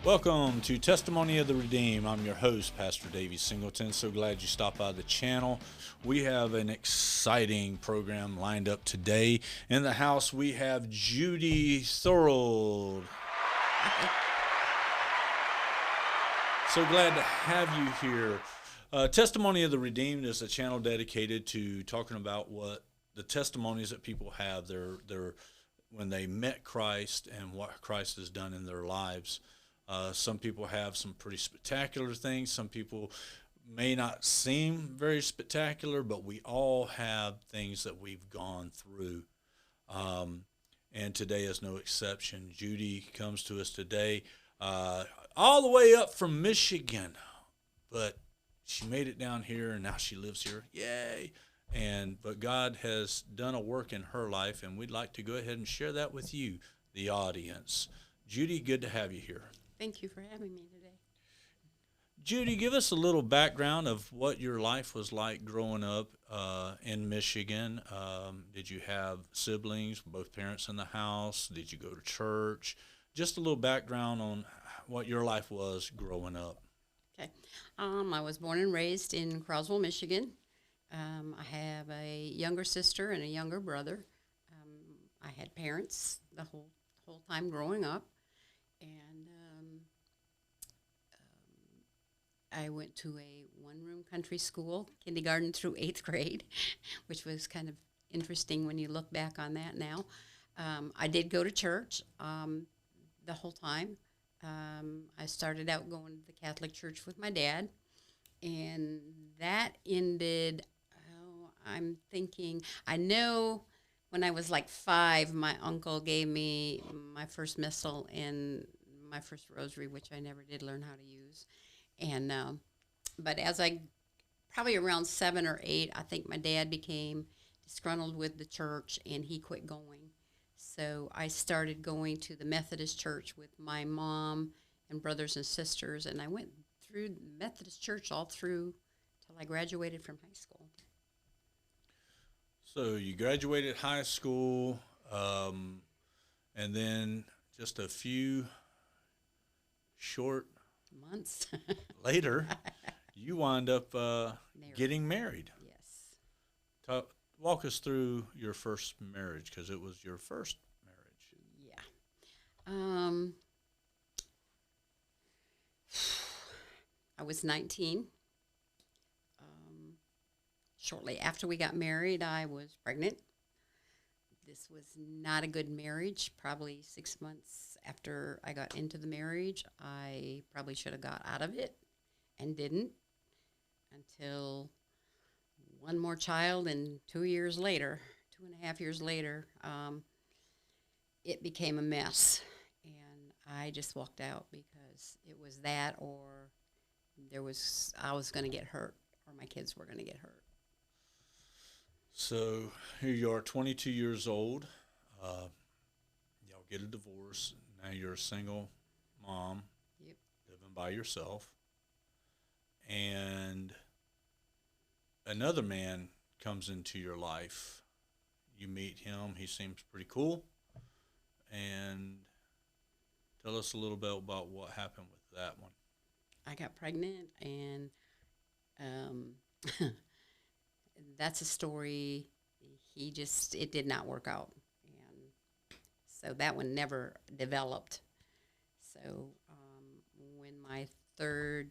Welcome to Testimony of the Redeemed. I'm your host, Pastor Davey Singleton. So glad you stopped by the channel. We have an exciting program lined up today. In the house, we have Judy Thorold. So glad to have you here. Testimony of the Redeemed is a channel dedicated to talking about what the testimonies that people have their when they met Christ and what Christ has done in their lives. Some people have some pretty spectacular things. Some people may not seem very spectacular, but we all have things that we've gone through. And today is no exception. Judy comes to us today all the way up from Michigan, but she made it down here, and now she lives here. Yay! But God has done a work in her life, and we'd like to go ahead and share that with you, the audience. Judy, good to have you here. Thank you for having me today. Judy, give us a little background of what your life was like growing up in Michigan. Did you have siblings, both parents in the house? Did you go to church? Just a little background on what your life was growing up. Okay. I was born and raised in Croswell, Michigan. I have a younger sister and a younger brother. I had parents the whole time growing up, and I went to a one-room country school, kindergarten through 8th grade, which was kind of interesting when you look back on that now. I did go to church the whole time. I started out going to the Catholic Church with my dad, and that ended, I'm thinking, I know when I was like 5, my uncle gave me my first missal and my first rosary, which I never did learn how to use. And but as I, probably around 7 or 8, I think my dad became disgruntled with the church, and he quit going. So I started going to the Methodist church with my mom and brothers and sisters, and I went through the Methodist church all through till I graduated from high school. So you graduated high school, and then just a few short Months later, you wind up getting married. Yes. Walk us through your first marriage, because it was your first marriage. Yeah. I was 19. Shortly after we got married, I was pregnant. This was not a good marriage. Probably 6 months after I got into the marriage, I probably should have got out of it and didn't until one more child, and 2 years later, 2.5 years later, it became a mess. And I just walked out because it was that, or I was going to get hurt, or my kids were going to get hurt. So here you are, 22 years old. Y'all get a divorce. Now you're a single mom, Yep. living by yourself. And another man comes into your life. You meet him. He seems pretty cool. And tell us a little bit about what happened with that one. I got pregnant, and that's a story. It did not work out. And so that one never developed. So when my third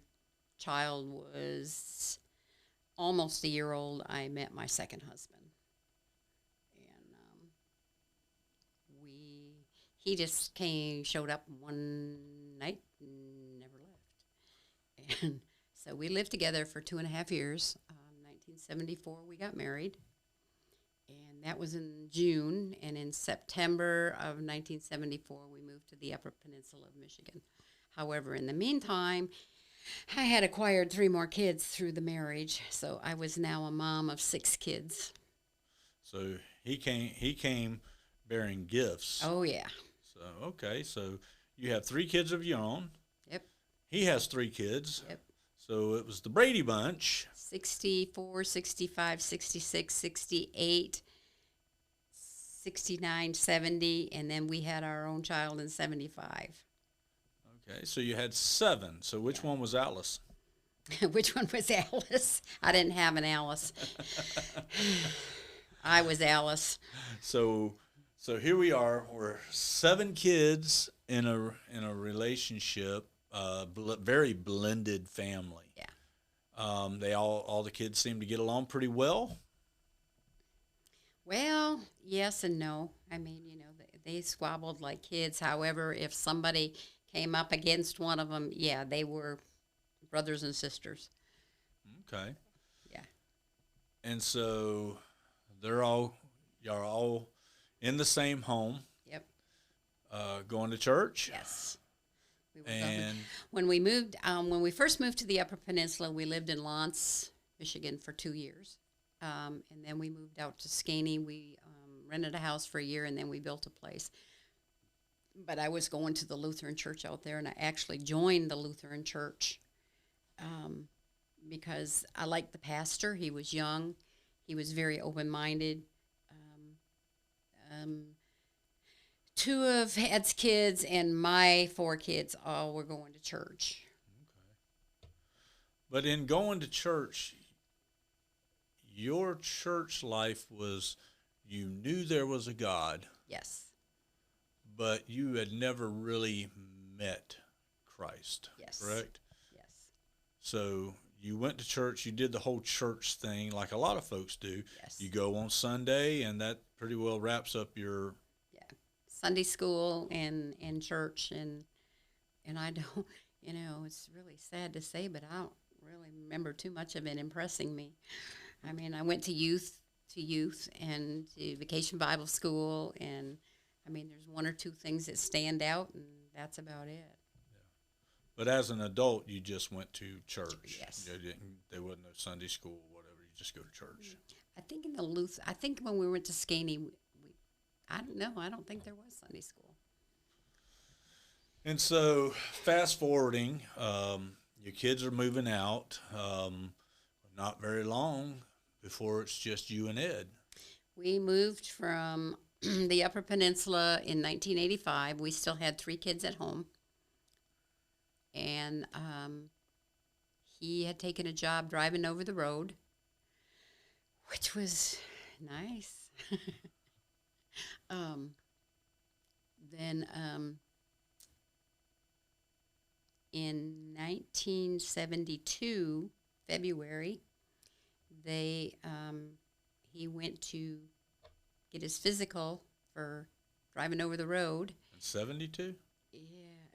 child was almost a year old, I met my second husband. And he just showed up one night and never left. And so we lived together for 2.5 years. 1974, we got married, and that was in June. And in September of 1974, we moved to the Upper Peninsula of Michigan. However, in the meantime, I had acquired 3 more kids through the marriage, so I was now a mom of 6 kids. So he came bearing gifts. Oh, yeah. So, okay, so you have 3 kids of your own. Yep. He has 3 kids. Yep. So it was the Brady Bunch. 64, 65, 66, 68, 69, 70, and then we had our own child in 75. Okay, so you had 7. So which one was Alice? Which one was Alice? I didn't have an Alice. I was Alice. So so here we are. We're 7 kids in a relationship, very blended family. Yeah. They all the kids seem to get along pretty well. Well, yes and no. I mean, they squabbled like kids. However, if somebody came up against one of them, yeah, they were brothers and sisters. Okay. Yeah. And so y'all all in the same home, Yep. going to church, Yes. We were going. and When we first moved to the Upper Peninsula, we lived in Lawrence, Michigan for 2 years. And then we moved out to Skaney. We rented a house for a year, and then we built a place. But I was going to the Lutheran church out there, and I actually joined the Lutheran church because I liked the pastor. He was young. He was very open-minded. Um, 2 of Ed's kids and my 4 kids all were going to church. but in going to church, your church life was, you knew there was a God, Yes, but you had never really met Christ, yes, correct? yes, So you went to church, you did the whole church thing like a lot of folks do. yes. You go on Sunday, and that pretty well wraps up your. Yeah, Sunday school and church and I don't, it's really sad to say, but I don't really remember too much of it impressing me. I mean, I went to youth and to vacation Bible school, and I mean, there's 1 or 2 things that stand out, and that's about it. But as an adult, you just went to church. Yes. You didn't. There wasn't no Sunday school, whatever. You just go to church. I think I think when we went to Skaney, I don't know. I don't think there was Sunday school. And so, fast forwarding, your kids are moving out. Not very long before it's just you and Ed. We moved from the Upper Peninsula in 1985. We still had 3 kids at home. And he had taken a job driving over the road, which was nice. Then in 1972, February, he went to get his physical for driving over the road. In 72? Yeah,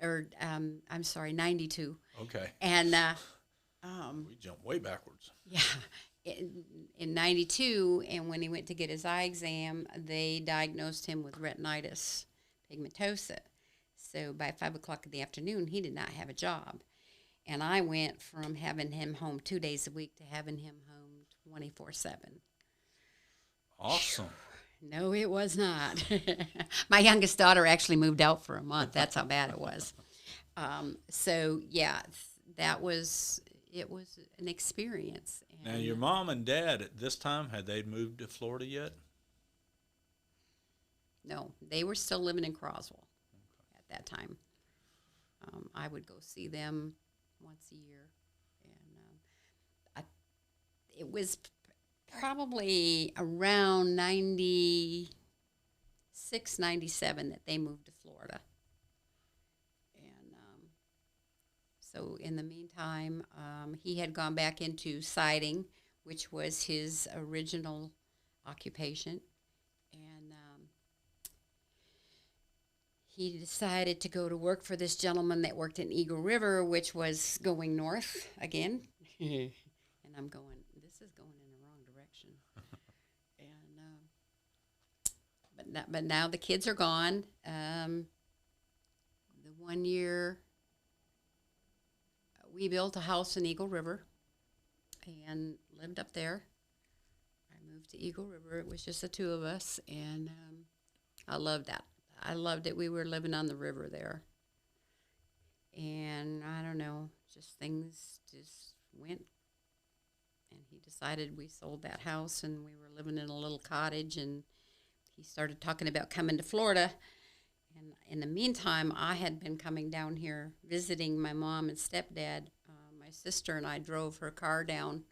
or I'm sorry, 92. Okay. And We jumped way backwards. yeah, in 92, and when he went to get his eye exam, they diagnosed him with retinitis pigmentosa. So by 5 o'clock in the afternoon, he did not have a job. And I went from having him home 2 days a week to having him home 24/7. Awesome. No, it was not. My youngest daughter actually moved out for a month. That's how bad it was. So yeah, it was an experience. And Now, your mom and dad at this time, had they moved to Florida yet? no, they were still living in Croswell at that time. I would go see them once a year, and it was probably around 96, 97 that they moved to Florida. And so in the meantime, he had gone back into siding, which was his original occupation. And he decided to go to work for this gentleman that worked in Eagle River, which was going north again. And I'm going, this is going in the wrong direction. And but now the kids are gone. The 1 year we built a house in Eagle River and lived up there. I moved to Eagle River. It was just the 2 of us, and I loved that. I loved it. We were living on the river there. And I don't know, just things just went. And he decided we sold that house, and we were living in a little cottage, and he started talking about coming to Florida. And in the meantime, I had been coming down here visiting my mom and stepdad. My sister and I drove her car down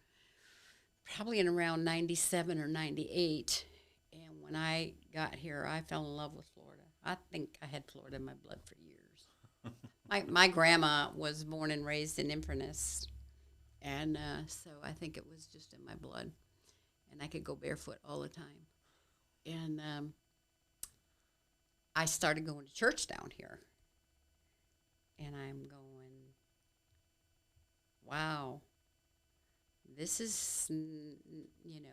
probably in around 97 or 98. And when I got here, I fell in love with Florida. I think I had Florida in my blood for years. My grandma was born and raised in Inverness, and so I think it was just in my blood. And I could go barefoot all the time. And I started going to church down here. And I'm going, wow, this is, you know,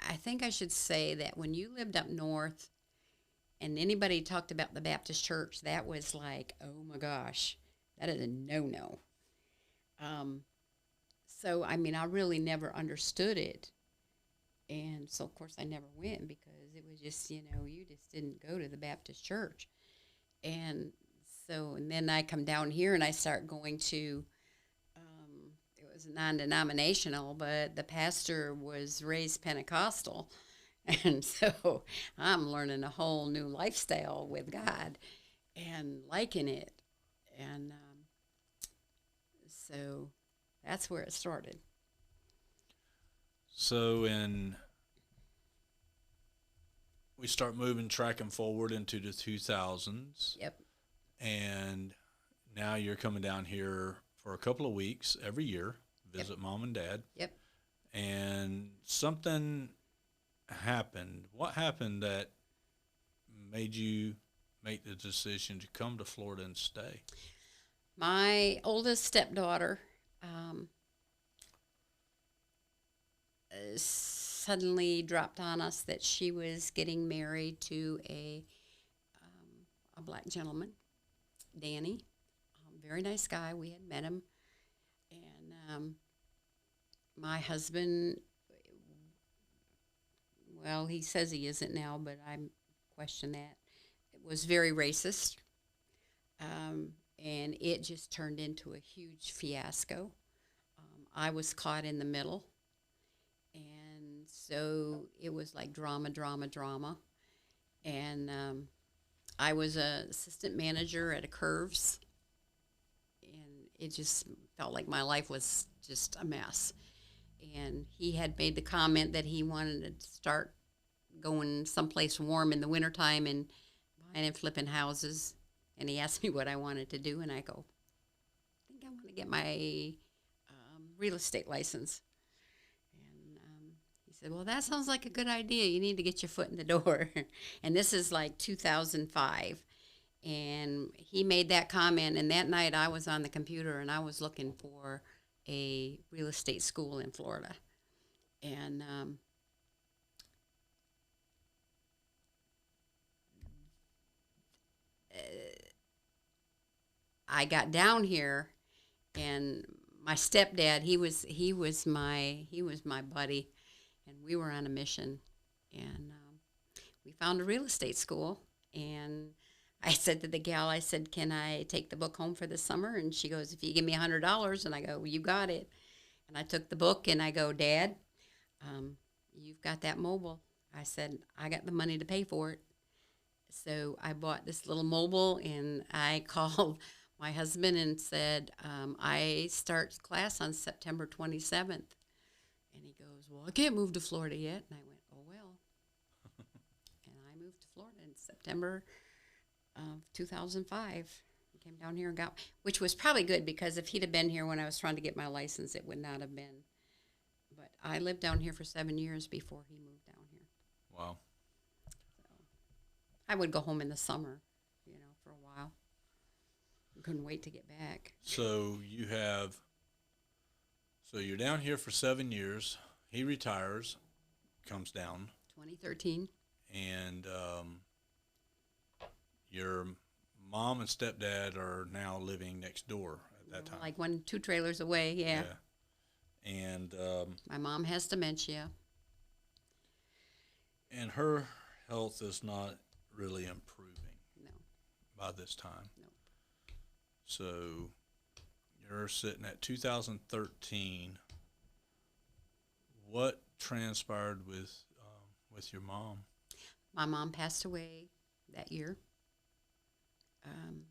I think I should say that when you lived up north and anybody talked about the Baptist church, that was like, oh my gosh, that is a no-no. So, I mean, I really never understood it. And so, of course, I never went because it was just, you know, you just didn't go to the Baptist church. And so, and then I come down here and I start going to, it was non-denominational, but the pastor was raised Pentecostal. And so I'm learning a whole new lifestyle with God and liking it. And so that's where it started. So we start moving, tracking forward into the 2000s, Yep. and now you're coming down here for a couple of weeks every year, visit mom and dad, Yep. and something happened. What happened that made you make the decision to come to Florida and stay? My oldest stepdaughter suddenly dropped on us that she was getting married to a black gentleman, Danny. Very nice guy. We had met him. And my husband, well, he says he isn't now, but I question that. It was very racist. And it just turned into a huge fiasco. I was caught in the middle. And so it was like drama, drama, drama. And I was an assistant manager at a Curves. And it just felt like my life was just a mess. And he had made the comment that he wanted to start going someplace warm in the wintertime and buying and flipping houses. And he asked me what I wanted to do, and I go, I think I want to get my real estate license. And he said, well, that sounds like a good idea. You need to get your foot in the door. And this is like 2005. And he made that comment, and that night I was on the computer, and I was looking for a real estate school in Florida. And I got down here, and my stepdad, he was my buddy, and we were on a mission, and we found a real estate school. And I said to the gal, I said, can I take the book home for the summer? And she goes, if you give me $100. And I go, well, you got it. And I took the book, and I go, Dad, you've got that mobile. I said, I got the money to pay for it. So I bought this little mobile, and I called my husband and said, I start class on September 27th. And he goes, well, I can't move to Florida yet. And I went, oh, well. And I moved to Florida in September of 2005. Came down here and got, which was probably good, because if he'd have been here when I was trying to get my license, it would not have been. But I lived down here for 7 years before he moved down here. Wow. So I would go home in the summer, for a while. Couldn't wait to get back. So you're down here for 7 years. He retires, comes down. 2013. And your mom and stepdad are now living next door at that time. Like 2 trailers away, yeah. And my mom has dementia. And her health is not really improving. No. By this time. No. So you're sitting at 2013. What transpired with your mom? My mom passed away that year, and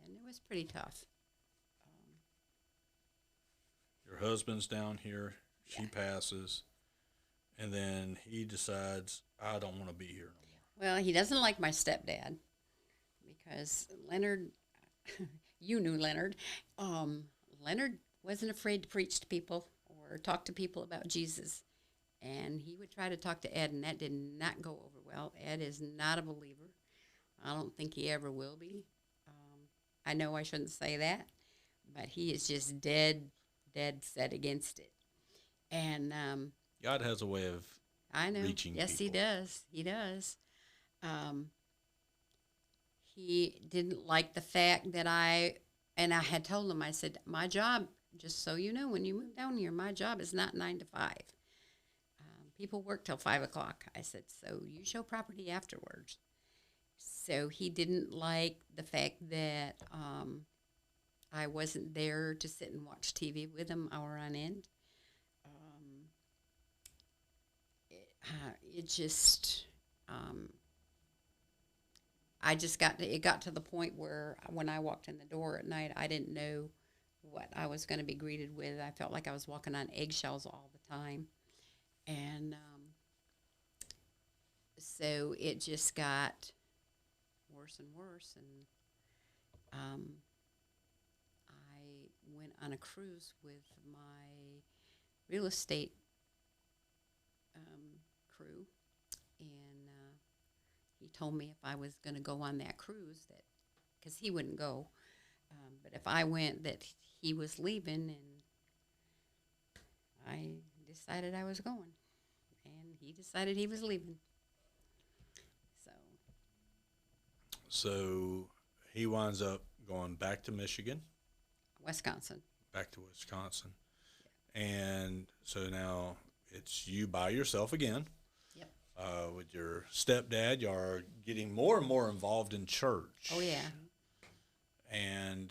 it was pretty tough. Your husband's down here. She Yeah. passes, and then he decides, I don't want to be here no Well, he doesn't like my stepdad because Leonard, you knew Leonard. Leonard wasn't afraid to preach to people or talk to people about Jesus. And he would try to talk to Ed, and that did not go over well. Ed is not a believer. I don't think he ever will be. I know I shouldn't say that, but he is just dead set against it. And more. God has a way of I know, reaching yes, he people. does. He does. Um, he didn't like the fact that and I had told him, I said, my job, just so you know, when you move down here, my job is not 9 to 5. People work till 5 o'clock. I said, so you show property afterwards. So he didn't like the fact that I wasn't there to sit and watch TV with him hour on end. Um, it just, I just it got to the point where when I walked in the door at night, I didn't know what I was going to be greeted with. I felt like I was walking on eggshells all the time. And so it just got worse and worse. And I went on a cruise with my real estate crew, and he told me if I was going to go on that cruise, that because he wouldn't go, but if I went, that he was leaving, and I decided I was going, and he decided he was leaving. So So he winds up going back to Michigan, Wisconsin. back to Wisconsin. And so now it's you by yourself again. Yep. With your stepdad, you're getting more and more involved in church. Oh yeah. And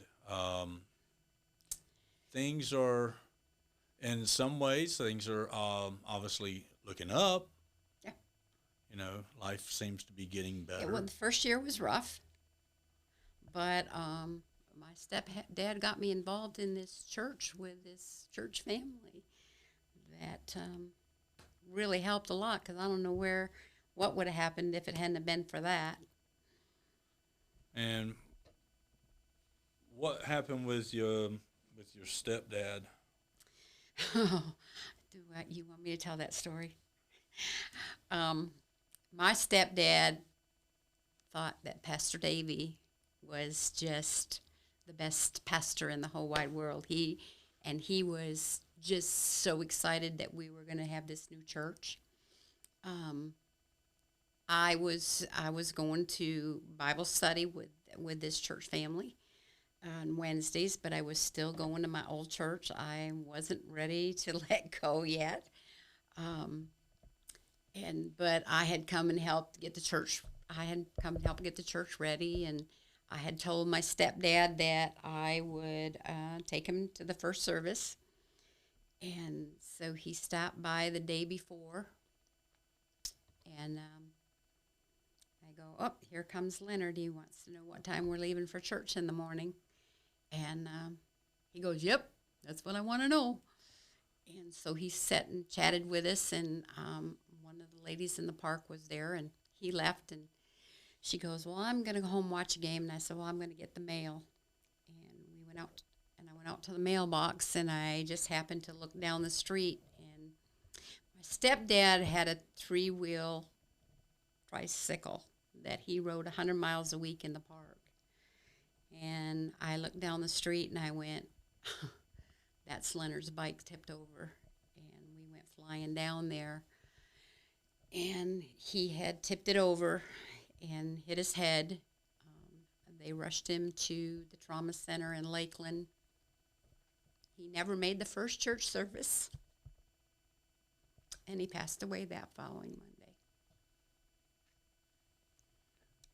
things are, in some ways, things are obviously looking up. Yeah. You know, life seems to be getting better. Well, the first year was rough, but my stepdad got me involved in this church with this church family that really helped a lot, because I don't know what would have happened if it hadn't have been for that. And what happened with your stepdad? You want me to tell that story? My stepdad thought that Pastor Davy was just the best pastor in the whole wide world. He was just so excited that we were going to have this new church. I was going to Bible study with this church family on Wednesdays, but I was still going to my old church. I wasn't ready to let go yet. But I had come and helped get the church. I had come and helped get the church ready, and I had told my stepdad that I would take him to the first service. And so he stopped by the day before, and I go, oh, here comes Leonard. He wants to know what time we're leaving for church in the morning. And he goes, yep, that's what I want to know. And so he sat and chatted with us, and one of the ladies in the park was there, and he left, and she goes, well, I'm going to go home and watch a game. And I said, well, I'm going to get the mail. And we went out, and I went out to the mailbox, and I just happened to look down the street, and my stepdad had a 3-wheel tricycle that he rode 100 miles a week in the park. And I looked down the street, and I went, that's Leonard's bike tipped over. And we went flying down there, and he had tipped it over and hit his head. They rushed him to the trauma center in Lakeland. He never made the first church service, and he passed away that following Monday.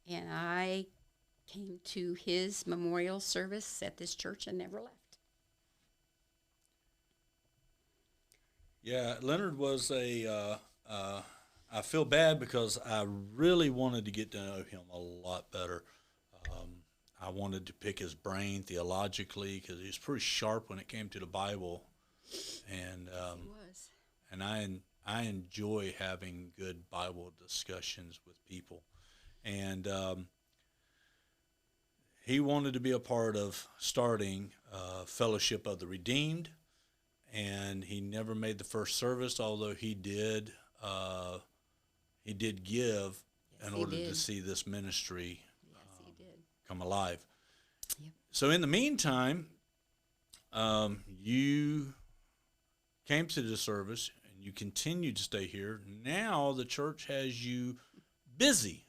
And I came to his memorial service at this church and never left. Yeah, Leonard was a I feel bad because I really wanted to get to know him a lot better. I wanted to pick his brain theologically because he was pretty sharp when it came to the Bible, and Yes, he was. I enjoy having good Bible discussions with people, and he wanted to be a part of starting Fellowship of the Redeemed, and he never made the first service, although uh, he did give Yes, in he order to did. see this ministry Yes, he did. come alive. Yep. So in the meantime, you came to the service and you continue to stay here. Now the church has you busy.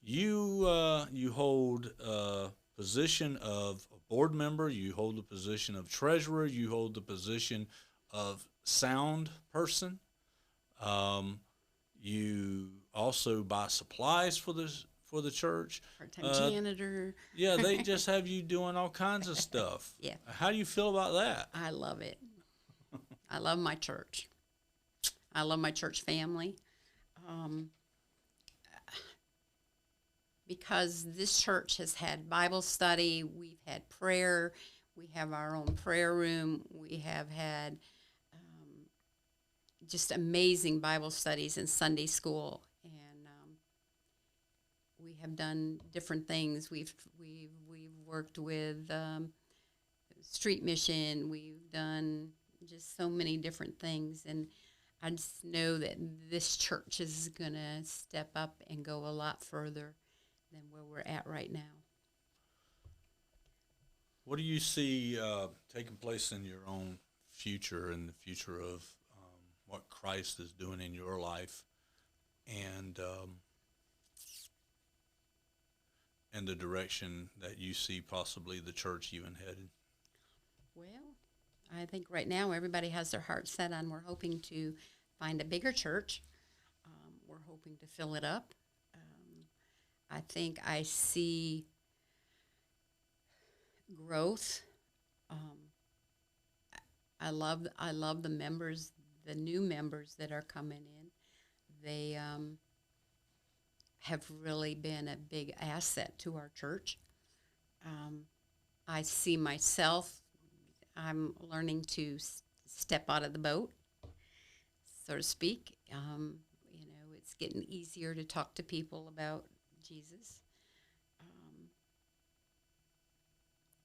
You hold a position of a board member. You hold the position of treasurer. You hold the position of sound person. Um, you also buy supplies for the church. Part-time Uh, janitor. yeah, they just have you doing all kinds of stuff. Yeah, How do you feel about that? I love it. I love my church. I love my church family. Um, because this church has had Bible study, we've had prayer, we have our own prayer room, we have had just amazing Bible studies in Sunday school, and we have done different things. We've worked with street mission. We've done just so many different things, and I just know that this church is gonna step up and go a lot further than where we're at right now. What do you see taking place in your own future, in the future of what Christ is doing in your life, and and the direction that you see possibly the church even headed? Well, I think right now everybody has their heart set on we're hoping to find a bigger church. We're hoping to fill it up. I think I see growth. Um, I love the members, the new members that are coming in. They have really been a big asset to our church. Um, I see myself. I'm learning to step out of the boat, so to speak. It's getting easier to talk to people about Jesus. Um,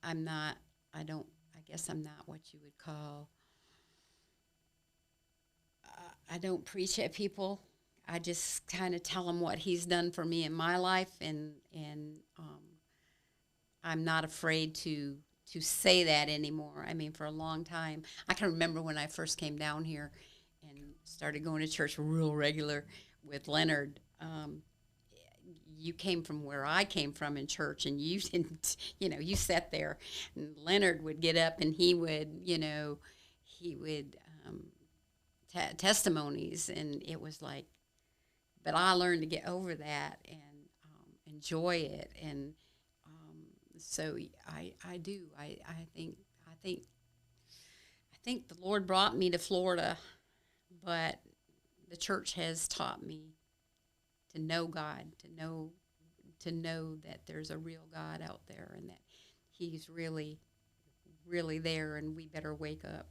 I'm not. I don't. I guess I'm not what you would call. I don't preach at people. I just kind of tell them what He's done for me in my life, and I'm not afraid to say that anymore. I mean, for a long time, I can remember when I first came down here and started going to church real regular with Leonard. You came from where I came from in church, and you didn't, you sat there, and Leonard would get up and he would testimonies, and it was like, but I learned to get over that and enjoy it, and so I do. I think the Lord brought me to Florida, but the church has taught me to know God, to know that there's a real God out there and that He's really, really there, and we better wake up.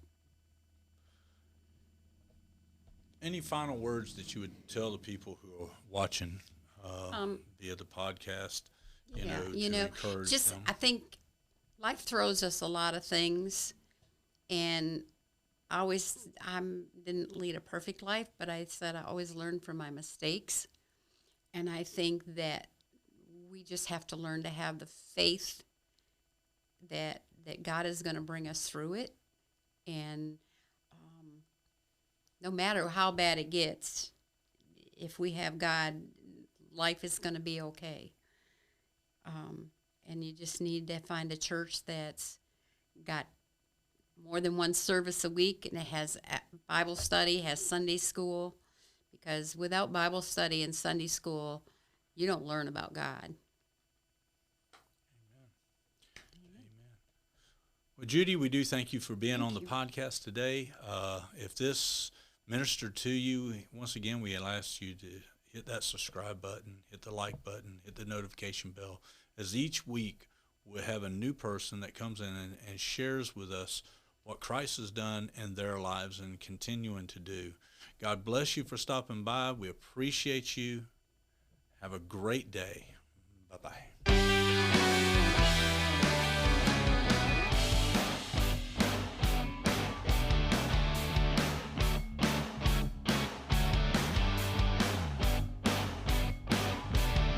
Any final words that you would tell the people who are watching via the podcast, Yeah, to encourage just them? I think life throws us a lot of things, and I didn't lead a perfect life, but I said I always learned from my mistakes, and I think that we just have to learn to have the faith that God is going to bring us through it, and no matter how bad it gets, if we have God, life is going to be okay. And you just need to find a church that's got more than one service a week, and it has Bible study, has Sunday school, because without Bible study and Sunday school, you don't learn about God. Well, Judy, we do thank you for being Thank on the you. podcast today. If this ministered to you, once again, we ask you to hit that subscribe button, hit the like button, hit the notification bell, as each week we'll have a new person that comes in and shares with us what Christ has done in their lives and continuing to do. God bless you for stopping by. We appreciate you. Have a great day. Bye-bye.